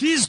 30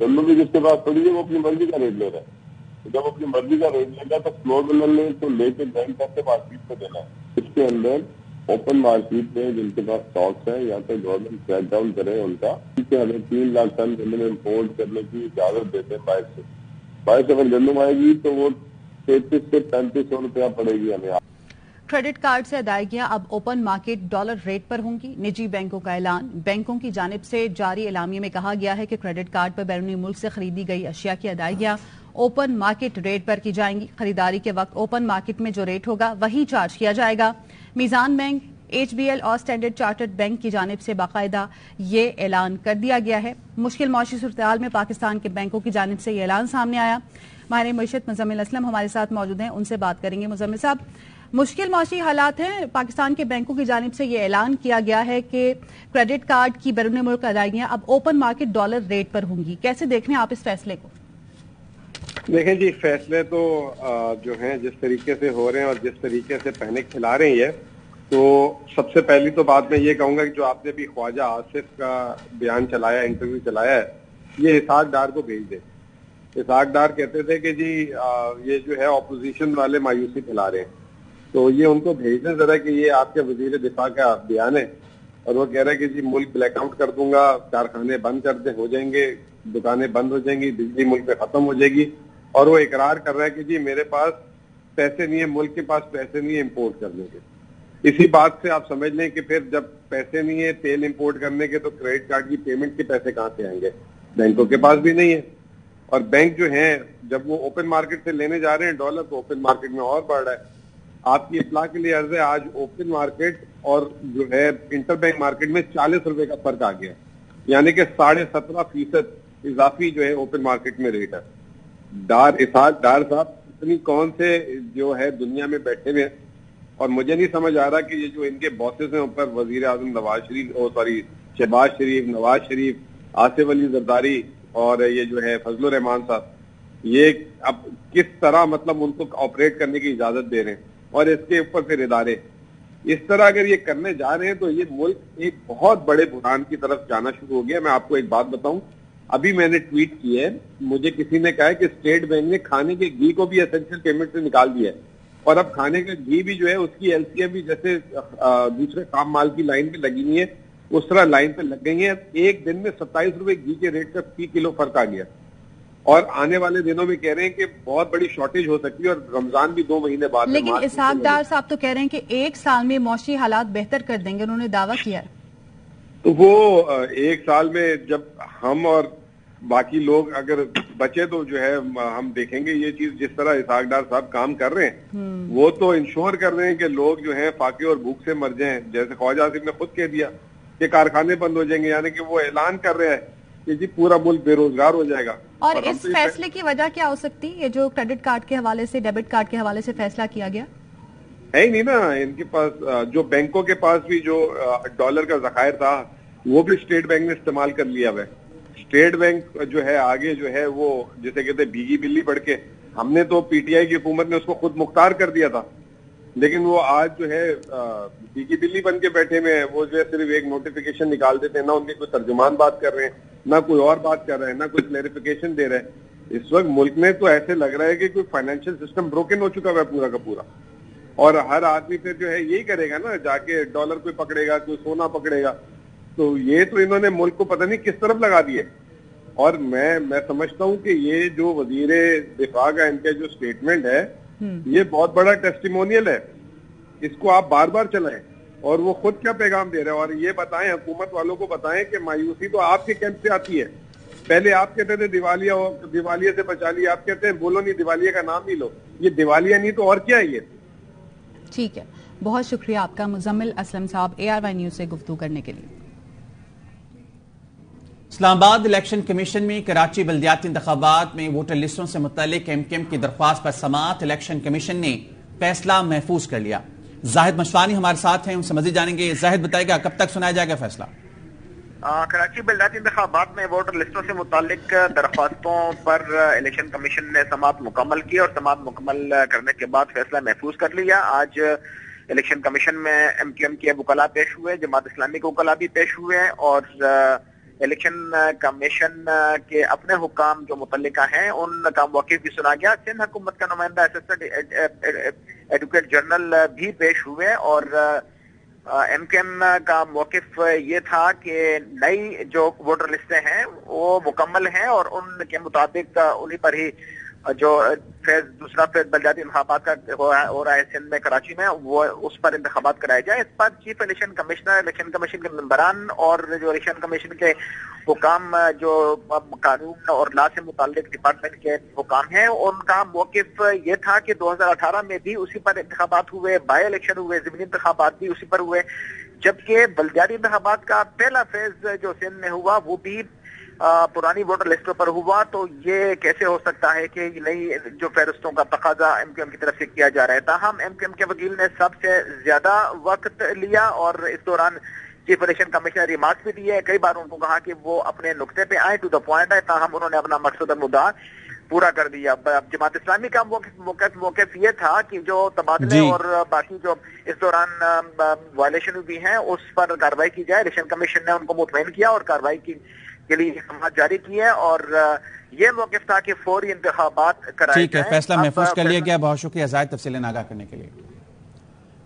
گندم بھی جس کے پاس پڑی ہے وہ اپنی مرضی کا ریٹ لے رہا ہے. جب اپنی مرضی کا ریٹ لے گا تو فلور ملر نے تو لے کے بینک کر کے مارکیٹ میں دینا ہے. اس کے اندر اوپن مارکیٹ میں جن کے پاس اسٹاکس ہے یا تو گورنمنٹ کریک ڈاؤن کرے ان کا کہ ہمیں 3 لاکھ ٹن گندم امپورٹ کرنے کی اجازت دیتے ہیں 22 اگر گندم آئے گی تو وہ 33 سے 3500 روپیہ پڑے گی ہمیں. کریڈٹ کارڈ سے ادائیگیاں اب اوپن مارکیٹ ڈالر ریٹ پر ہوں گی. نجی بینکوں کا اعلان. بینکوں کی جانب سے جاری اعلامیے میں کہا گیا ہے کہ کریڈٹ کارڈ پر بیرونی ملک سے خریدی گئی اشیاء کی ادائیگیاں اوپن مارکیٹ ریٹ پر کی جائیں گی. خریداری کے وقت اوپن مارکیٹ میں جو ریٹ ہوگا وہی چارج کیا جائے گا. میزان بینک, HBL اور اسٹینڈرڈ چارٹرڈ بینک کی جانب سے باقاعدہ یہ اعلان کر دیا گیا ہے. مشکل معاشی صورتحال میں پاکستان کے بینکوں کی جانب سے یہ اعلان سامنے آیا. ماہر معیشت مزمل اسلم ہمارے ساتھ موجود ہیں, ان سے بات کریں گے. مزمل صاحب, مشکل معاشی حالات ہیں, پاکستان کے بینکوں کی جانب سے یہ اعلان کیا گیا ہے کہ کریڈٹ کارڈ کی بیرون ملک ادائیگیاں اب اوپن مارکیٹ ڈالر ریٹ پر ہوں گی. کیسے دیکھ رہے ہیں آپ اس فیصلے کو؟ دیکھیں جی, فیصلے تو جو ہیں جس طریقے سے ہو رہے ہیں اور جس طریقے سے پینک کھلا رہے ہیں, تو سب سے پہلی تو بات میں یہ کہوں گا کہ جو آپ نے بھی خواجہ آصف کا بیان چلایا, انٹرویو چلایا ہے, یہ اسحاق ڈار کو بھیج دیں. اسحاق ڈار کہتے تھے کہ جی یہ جو ہے اپوزیشن والے مایوسی پھیلا رہے ہیں, تو یہ ان کو بھیج دیں ذرا کہ یہ آپ کے وزیر دفاع کا بیان ہے اور وہ کہہ رہا ہے کہ جی ملک بلیک آؤٹ کر دوں گا, کارخانے بند کر ہو جائیں گے, دکانیں بند ہو جائیں گی, بجلی ملک میں ختم ہو جائے گی. اور وہ اقرار کر رہا ہے کہ جی میرے پاس پیسے نہیں ہے, ملک کے پاس پیسے نہیں ہے امپورٹ کرنے کے. اسی بات سے آپ سمجھ لیں کہ پھر جب پیسے نہیں ہے تیل امپورٹ کرنے کے, تو کریڈٹ کارڈ کی پیمنٹ کے پیسے کہاں سے آئیں گے؟ بینکوں کے پاس بھی نہیں ہے. اور بینک جو ہیں جب وہ اوپن مارکیٹ سے لینے جا رہے ہیں ڈالر, تو اوپن مارکیٹ میں اور بڑھ رہا ہے. آپ کی اطلاع کے لیے عرض ہے, آج اوپن مارکیٹ اور جو ہے انٹر بینک مارکیٹ میں 40 روپے کا فرق آ گیا, یعنی کہ 17.5% اضافی جو ہے اوپن مارکیٹ میں ریٹ ہے. اسحاق ڈار صاحب اتنی کون سے جو ہے دنیا میں بیٹھے ہوئے ہیں, اور مجھے نہیں سمجھ آ رہا کہ یہ جو ان کے باسز ہیں اوپر, وزیر اعظم شہباز شریف, نواز شریف, آصف علی زرداری اور یہ جو ہے فضل الرحمان صاحب, یہ اب کس طرح مطلب ان کو آپریٹ کرنے کی اجازت دے رہے ہیں, اور اس کے اوپر پھر ادارے اس طرح اگر یہ کرنے جا رہے ہیں تو یہ ملک ایک بہت بڑے بحران کی طرف جانا شروع ہو گیا. میں آپ کو ایک بات بتاؤں, ابھی میں نے ٹویٹ کی ہے, مجھے کسی نے کہا ہے کہ اسٹیٹ بینک نے کھانے کے گھی کو بھی اسینشل پیمنٹ سے نکال دیا ہے, اور اب کھانے کا گھی بھی جو ہے اس کی LCM بھی جیسے دوسرے کام مال کی لائن پہ لگی ہوئی ہے اس طرح لائن پہ لگ گئی ہیں. ایک دن میں 27 روپے گھی کے ریٹ کا فی کلو فرق آ گیا, اور آنے والے دنوں میں کہہ رہے ہیں کہ بہت بڑی شارٹیج ہو سکتی ہے, اور رمضان بھی 2 مہینے بعد. لیکن اسحاق ڈار صاحب تو کہہ رہے ہیں کہ 1 سال میں معاشی حالات بہتر کر دیں گے, انہوں نے دعویٰ کیا ہے. تو وہ 1 سال میں جب ہم اور باقی لوگ اگر بچے تو جو ہے ہم دیکھیں گے یہ چیز. جس طرح اسحاق ڈار صاحب کام کر رہے ہیں وہ تو انشور کر رہے ہیں کہ لوگ جو ہیں فاقے اور بھوک سے مر جائیں. جیسے خواجہ آصف نے خود کہہ دیا کہ کارخانے بند ہو جائیں گے, یعنی کہ وہ اعلان کر رہے ہیں کہ جی پورا ملک بے روزگار ہو جائے گا. اور اس فیصلے کی وجہ کیا ہو سکتی ہے, یہ جو کریڈٹ کارڈ کے حوالے سے, ڈیبٹ کارڈ کے حوالے سے فیصلہ کیا گیا ہے ہی نہیں نا. ان کے پاس جو بینکوں کے پاس بھی جو ڈالر کا ذخائر تھا وہ بھی اسٹیٹ بینک نے استعمال کر لیا ہے. اسٹیٹ بینک جو ہے آگے جو ہے وہ جسے کہتے ہیں بھیگی بلی پڑھ کے, ہم نے تو PTI کی حکومت نے اس کو خود مختار کر دیا تھا, لیکن وہ آج جو ہے بھیگی بلی بن کے بیٹھے ہوئے ہیں. وہ جو ہے صرف ایک نوٹیفیکیشن نکال دیتے ہیں, نہ ان کے کوئی ترجمان بات کر رہے ہیں, نہ کوئی اور بات کر رہے ہیں, نہ کوئی کلیریفیکیشن دے رہے ہیں. اس وقت ملک میں تو ایسے لگ رہا ہے کہ کوئی فائنینشیل سسٹم بروکن ہو چکا ہے پورا کا پورا, اور ہر آدمی پھر جو ہے یہی کرے گا نا, جا کے ڈالر کوئی پکڑے گا, کوئی سونا پکڑے گا. تو یہ تو انہوں نے ملک کو پتہ نہیں کس طرف لگا دیے. اور میں سمجھتا ہوں کہ یہ جو وزیر دفاع کا ان کا جو سٹیٹمنٹ ہے یہ بہت بڑا ٹیسٹیمونیل ہے, اس کو آپ بار بار چلائیں. اور وہ خود کیا پیغام دے رہے ہیں, اور یہ بتائیں حکومت والوں کو بتائیں کہ مایوسی تو آپ کے کیمپ سے آتی ہے. پہلے آپ کہتے تھے دیوالیہ سے بچا لیا, آپ کہتے ہیں بولو نہیں, دیوالیہ کا نام نہیں لو. یہ دیوالیہ نہیں تو اور کیا ہے یہ. ٹھیک ہے, بہت شکریہ آپ کا مزمل اسلم صاحب ARY نیوز سے گفتگو کرنے کے لیے. اسلام آباد الیکشن کمیشن میں کراچی بلدیاتی انتخابات میں ووٹر لسٹوں سے متعلق MKM کی درخواست پر سماعت. الیکشن کمیشن نے فیصلہ محفوظ کر لیا. زاہد مشوانی ہمارے ساتھ ہیں, ان سے مزید جانیں گے. زاہد بتائے گا کب تک سنایا جائے گا فیصلہ؟ کراچی بلدیاتی انتخابات میں ووٹر لسٹوں سے متعلق درخواستوں پر الیکشن کمیشن نے سماعت مکمل کی, اور سماعت مکمل کرنے کے بعد فیصلہ محفوظ کر لیا. آج الیکشن کمیشن میں MKM کے وکلاء پیش ہوئے, جماعت اسلامی کے وکلاء بھی پیش ہوئے ہیں, اور الیکشن کمیشن کے اپنے حکام جو متعلقہ ہیں ان کا موقف بھی سنا گیا. سندھ حکومت کا نمائندہ اسسٹنٹ ایڈوکیٹ جنرل بھی پیش ہوئے اور ایم کیو ایم کا موقف یہ تھا کہ نئی جو ووٹر لسٹیں ہیں وہ مکمل ہیں اور ان کے مطابق انہی پر ہی جو دوسرا فیز بلدیاتی انتخابات کا ہو رہا ہے سندھ میں کراچی میں وہ اس پر انتخابات کرائے جائیں. اس پر chief election commissioner election commission کے ممبران اور جو الیکشن کمیشن کے حکام جو قانون اور لا سے متعلق ڈپارٹمنٹ کے حکام ہیں ان کا موقف یہ تھا کہ 2018 میں بھی اسی پر انتخابات ہوئے, بائی الیکشن ہوئے, ضمنی انتخابات بھی اسی پر ہوئے, جبکہ بلدیاتی انتخابات کا پہلا فیز جو سندھ میں ہوا وہ بھی پرانی ووٹر لسٹوں پر ہوا. تو یہ کیسے ہو سکتا ہے کہ نئی جو فہرستوں کا تقاضا ایم کیو ایم کی طرف سے کیا جا رہا ہے. تاہم ایم کیو ایم کے وکیل نے سب سے زیادہ وقت لیا اور اس دوران چیف الیکشن کمیشنر ریمارکس بھی دیے. کئی بار ان کو کہا کہ وہ اپنے نقطے پہ آئیں, ٹو دا پوائنٹ آئے, تاہم انہوں نے اپنا مقصد اور مدعا پورا کر دیا. جماعت اسلامی کا موقف یہ تھا کہ جو تبادلے اور باقی جو اس دوران وائلیشن بھی ہیں اس پر کارروائی کی جائے. الیکشن کمیشن نے ان کو مطمئن کیا اور کارروائی کے لیے احکامات جاری کیے اور یہ موقف تھا کہ فوری انتخابات کرائے جائیں. ٹھیک ہے, فیصلہ محفوظ کر لیا گیا. بہت شکریہ زائد تفصیلیں آگاہ کرنے کے لیے.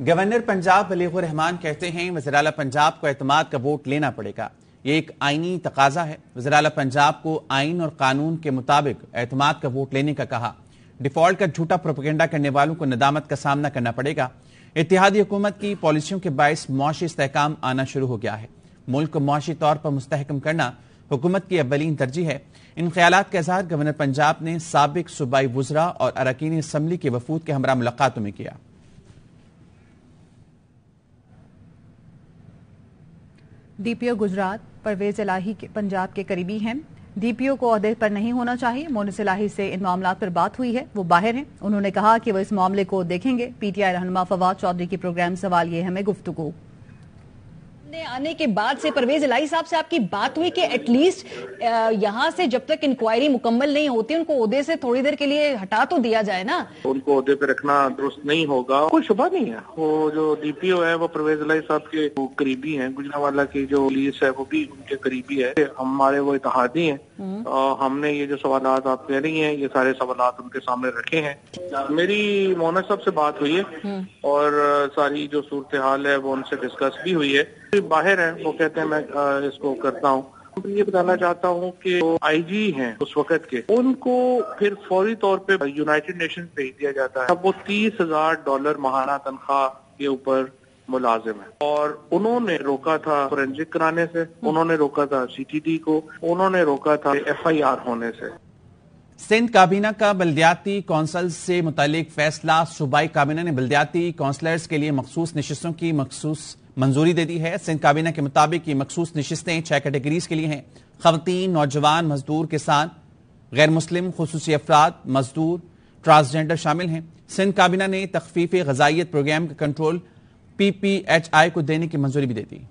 گورنر پنجاب بلیغ الرحمان کہتے ہیں وزیر اعلیٰ پنجاب کو اعتماد کا ووٹ لینا پڑے گا. یہ ایک آئینی تقاضا ہے. وزیر اعلیٰ پنجاب کو آئین اور قانون کے مطابق اعتماد کا ووٹ لینے کا کہا. ڈیفالٹ کا جھوٹا پروپیگنڈا کرنے والوں کو ندامت کا سامنا کرنا پڑے گا. اتحادی حکومت کی پالیسیوں کے باعث معاشی استحکام آنا شروع ہو گیا ہے. ملک کو معاشی طور پر مستحکم کرنا حکومت کی اولین ترجیح ہے. ان خیالات کا اظہار گورنر پنجاب نے سابق صوبائی وزراء اور اراکین اسمبلی کے وفود کے ہمراہ ملاقاتوں میں کیا. ڈی پی او گجرات پرویز الہی پنجاب کے قریبی ہیں. ڈی پی او کو عہدے پر نہیں ہونا چاہیے. مونس الہی سے ان معاملات پر بات ہوئی ہے, وہ باہر ہیں. انہوں نے کہا کہ وہ اس معاملے کو دیکھیں گے. پی ٹی آئی رہنما فواد چودھری کی پروگرام سوال یہ ہمیں گفتگو آنے کے بعد سے پرویز الہی صاحب سے آپ کی بات ہوئی کہ ایٹ لیسٹ یہاں سے جب تک انکوائری مکمل نہیں ہوتی ان کو عہدے سے تھوڑی دیر کے لیے ہٹا تو دیا جائے نا. ان کو عہدے پہ رکھنا درست نہیں ہوگا, کوئی شبہ نہیں ہے. وہ جو ڈی پی او ہے وہ پرویز الہی صاحب کے قریبی ہیں. گجرانوالہ کی جو پولیس ہے وہ بھی ان کے قریبی ہے. ہمارے وہ اتحادی ہیں. ہم نے یہ جو سوالات آپ کہہ رہی ہیں یہ سارے سوالات ان کے سامنے رکھے ہیں. میری مونس صاحب سے بات ہوئی ہے اور ساری جو صورتحال ہے وہ ان سے ڈسکس بھی ہوئی ہے. باہر ہیں, وہ کہتے ہیں میں اس کو کرتا ہوں. یہ بتانا چاہتا ہوں کہ آئی جی ہیں اس وقت کے, ان کو پھر فوری طور پہ یونائٹڈ نیشن بھیج دیا جاتا ہے. اب وہ $30,000 ماہانہ تنخواہ کے اوپر ملازم ہے اور انہوں نے روکا تھا فورینسک کرانے سے, انہوں نے روکا تھا سی ٹی ڈی کو, انہوں نے روکا تھا ایف آئی آر ہونے سے. سندھ کابینہ کا بلدیاتی کونسل سے متعلق فیصلہ. صوبائی کابینہ نے بلدیاتی کونسلرز کے لیے مخصوص نشستوں کی منظوری دے دی ہے. سندھ کابینہ کے مطابق یہ مخصوص نشستیں 6 کیٹیگریز کے لیے ہیں. خواتین, نوجوان, مزدور, کسان, غیر مسلم, خصوصی افراد, مزدور, ٹرانسجینڈر شامل ہیں. سندھ کابینہ نے تخفیف غذائیت پروگرام کا کنٹرول PPHI کو دینے کی منظوری بھی دے دی.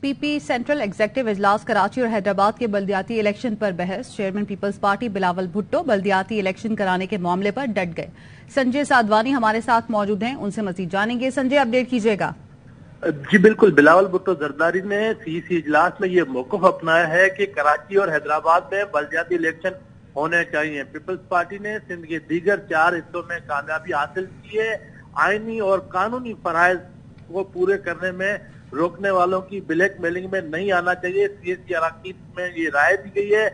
پی پی سینٹرل ایگزیکٹو اجلاس کراچی اور حیدرآباد کے بلدیاتی الیکشن پر بحث. Chairman Peoples Party Bilawal Bhutto بلدیاتی الیکشن کرانے کے معاملے پر ڈٹ گئے. سنجے سادوانی ہمارے ساتھ موجود ہیں, ان سے مزید جانیں گے. سنجے, اپڈیٹ کیجیے گا. جی بالکل, بلاول بھٹو زرداری نے سی اجلاس میں یہ موقف اپنایا ہے کہ کراچی اور حیدرآباد میں بلدیاتی الیکشن ہونے چاہیے. پیپلز پارٹی نے سندھ کے دیگر 4 حصوں میں کامیابی حاصل کی ہے. آئینی اور قانونی فرائض کو پورے کرنے میں روکنے والوں کی بلیک میلنگ میں نہیں آنا چاہیے. سی ایس کی اراکین میں یہ رائے دی گئی ہے.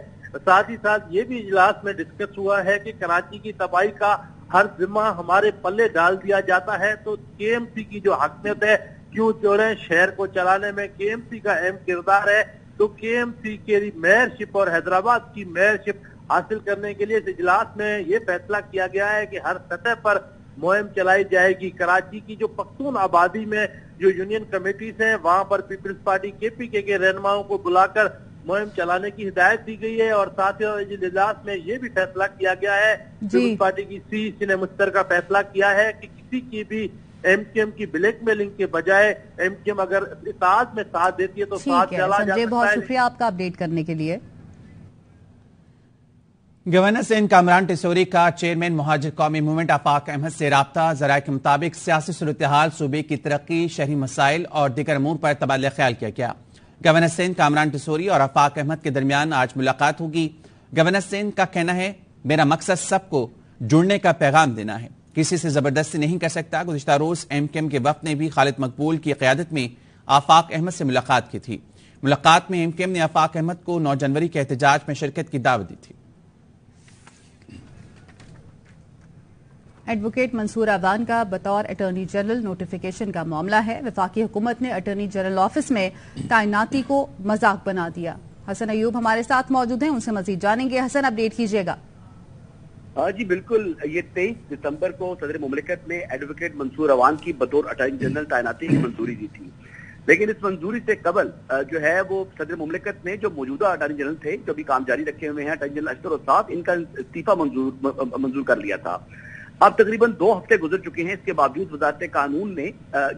ساتھ ہی ساتھ یہ بھی اجلاس میں ڈسکس ہوا ہے کہ کراچی کی تباہی کا ہر ذمہ ہمارے پلے ڈال دیا جاتا ہے تو کے ایم سی کی جو حاکمیت ہے کیوں چوریں شہر کو چلانے میں کے ایم سی کا اہم کردار ہے. تو کے ایم سی کے میئرشپ اور حیدرآباد کی میئرشپ حاصل کرنے کے لیے اس اجلاس میں یہ فیصلہ کیا گیا ہے کہ ہر سطح پر مہم چلائی جائے گی. کراچی کی جو پختون آبادی میں جو یونین کمیٹیز ہیں وہاں پر پیپلز پارٹی KPK کے رہنماؤں کو بلا کر مہم چلانے کی ہدایت دی گئی ہے. اور ساتھ ہی اجلاس میں یہ بھی فیصلہ کیا گیا ہے, پیپلز پارٹی کی CEC نے مشترکہ فیصلہ کیا ہے کہ کسی کی بھی ایم کیو ایم کی بلیک میلنگ کے بجائے ایم کیو ایم اگر اتحاد میں ساتھ دیتی ہے تو ساتھ چلا جا سکتا ہے. بہت شکریہ آپ کا اپڈیٹ کرنے کے لیے. گورنر سندھ کامران ٹیسوری کا چیئرمین مہاجر قومی موومنٹ آفاق احمد سے رابطہ، ذرائع کے مطابق سیاسی صورتحال، صوبے کی ترقی، شہری مسائل اور دیگر امور پر تبادلہ خیال کیا گیا۔ گورنر سندھ کامران ٹیسوری اور آفاق احمد کے درمیان آج ملاقات ہوگی۔ گورنر سندھ کا کہنا ہے، میرا مقصد سب کو جڑنے کا پیغام دینا ہے، کسی سے زبردستی نہیں کر سکتا۔ گزشتہ روز ایم کیو ایم کے وفد نے بھی خالد مقبول کی قیادت میں آفاق احمد سے ملاقات کی تھی۔ ملاقات میں ایم کیو ایم نے آفاق احمد کو 9 جنوری کے احتجاج میں شرکت کی دعوت دی تھی۔ ایڈوکیٹ منصور اوان کا بطور اٹارنی جنرل نوٹیفیکیشن کا معاملہ ہے۔ وفاقی حکومت نے اٹارنی جنرل آفس میں تعیناتی کو مذاق بنا دیا۔ حسن ایوب ہمارے ساتھ موجود ہیں، ان سے مزید جانیں گے۔ حسن، اپڈیٹ کیجیے گا۔ جی بالکل، یہ 23 دسمبر کو صدر مملکت نے ایڈوکیٹ منصور اوان کی بطور اٹارنی جنرل تعیناتی کی منظوری دی تھی، لیکن اس منظوری سے قبل جو ہے وہ صدر مملکت نے جو موجودہ اٹارنی جنرل تھے، جو بھی کام جاری رکھے ہوئے ہیں، اٹارنی جنرل اشتر اوصاف، ان کا استعفیٰ منظور کر لیا تھا۔ اب تقریباً 2 ہفتے گزر چکے ہیں، اس کے باوجود وزارت قانون نے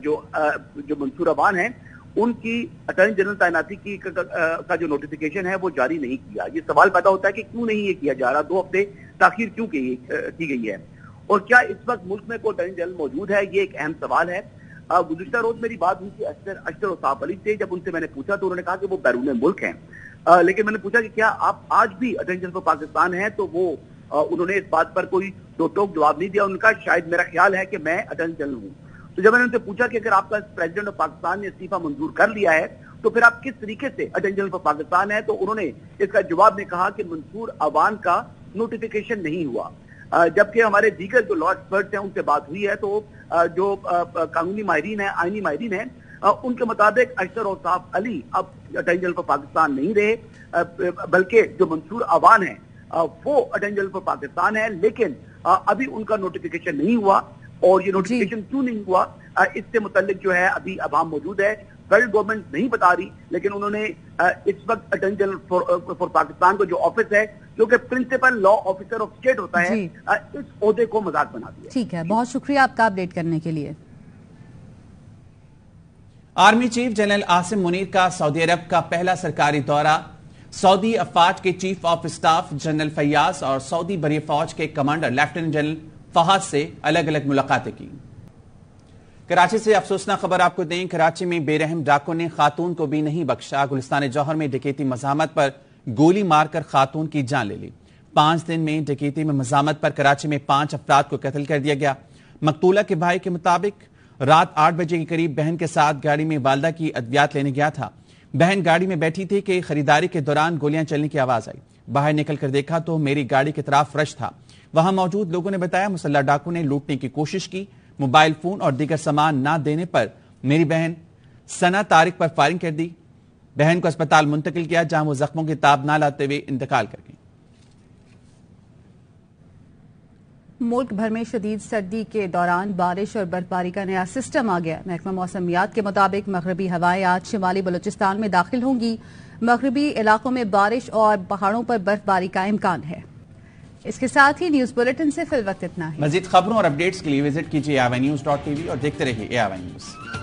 جو منصور اوان ہیں ان کی اٹارنی جنرل تعیناتی کا جو نوٹیفیکیشن ہے وہ جاری نہیں کیا۔ یہ سوال پیدا ہوتا ہے کہ کیوں نہیں یہ کیا جا رہا، 2 ہفتے تاخیر کیوں کی گئی ہے، اور کیا اس وقت ملک میں کوئی اٹارنی جنرل موجود ہے؟ یہ ایک اہم سوال ہے۔ گزشتہ روز میری بات ہوئی تھی اشتر اوصاف علی سے، جب ان سے میں نے پوچھا تو انہوں نے کہا کہ وہ بیرون ملک ہیں، لیکن میں نے پوچھا کہ کیا آپ آج بھی اٹارنی جنرل پاکستان ہیں، تو وہ انہوں نے اس بات پر کوئی دو ٹوک جواب نہیں دیا۔ ان کا شاید میرا خیال ہے کہ میں اٹارنی جنرل ہوں۔ تو جب میں نے ان سے پوچھا کہ اگر آپ کا پریزیڈنٹ آف پاکستان نے استعفیٰ منظور کر لیا ہے تو پھر آپ کس طریقے سے اٹارنی جنرل آف پاکستان ہے، تو انہوں نے اس کا جواب میں کہا کہ منصور اوان کا نوٹیفیکیشن نہیں ہوا۔ جبکہ ہمارے دیگر جو لا ایکسپرٹس ہیں ان سے بات ہوئی ہے تو جو قانونی ماہرین ہیں، آئینی ماہرین ہیں، ان کے مطابق اشتر اوصاف علی اب اٹارنی جنرل آف پاکستان نہیں رہے، بلکہ جو منصور اوان ہیں وہ اٹارنی جنرل آف پاکستان ہے، لیکن ابھی ان کا نوٹیفیکیشن نہیں ہوا۔ اور یہ نوٹیفیکیشن کیوں نہیں ہوا، اس سے متعلق جو ہے ابھی عوام موجود ہے، فیڈرل گورنمنٹ نہیں بتا رہی، لیکن انہوں نے اس وقت اٹارنی جنرل فار پاکستان کو جو آفس ہے، جو کہ principal law officer of state ہوتا ہے، اس عہدے کو مذاق بنا دیا۔ ٹھیک ہے، بہت شکریہ آپ کا اپڈیٹ کرنے کے لیے۔ Army chief general Asim Munir کا سعودی عرب کا پہلا سرکاری دورہ، سعودی افواج کے chief of staff general Fayyaz اور سعودی بری فوج کے کمانڈر لیفٹیننٹ جنرل فہد سے الگ الگ ملاقاتیں کی۔ کراچی سے افسوسناک خبر آپ کو دیں، کراچی میں بے رحم ڈاکو نے خاتون کو بھی نہیں بخشا۔ گلستان جوہر میں ڈکیتی مزاحمت پر گولی مار کر خاتون کی جان لے لی۔ 5 دن میں ڈکیتی میں مزاحمت پر کراچی میں 5 افراد کو قتل کر دیا گیا۔ مقتولہ کے بھائی کے مطابق رات 8 بجے کے قریب بہن کے ساتھ گاڑی میں والدہ کی ادویات لینے گیا تھا۔ بہن گاڑی میں بیٹھی تھی کہ خریداری کے دوران گولیاں چلنے کی آواز آئی۔ باہر نکل کر دیکھا تو میری گاڑی کی طرف رش تھا۔ وہاں موجود لوگوں نے بتایا مسلح ڈاکو نے لوٹنے کی کوشش کی۔ موبائل فون اور دیگر سامان نہ دینے پر میری بہن ثنا طارق پر فائرنگ کر دی۔ بہن کو اسپتال منتقل کیا، جہاں وہ زخموں کی تاب نہ لاتے ہوئے انتقال کر گئی۔ ملک بھر میں شدید سردی کے دوران بارش اور برفباری کا نیا سسٹم آ گیا۔ محکمہ موسمیات کے مطابق مغربی ہوائیں آج شمالی بلوچستان میں داخل ہوں گی۔ مغربی علاقوں میں بارش اور پہاڑوں پر برفباری کا امکان ہے۔ اس کے ساتھ ہی نیوز بلیٹن سے فی الوقت اتنا ہے۔ مزید خبروں اور اپڈیٹس کے لیے وزٹ کیجیے AVNews.tv اور دیکھتے رہیے AVN News۔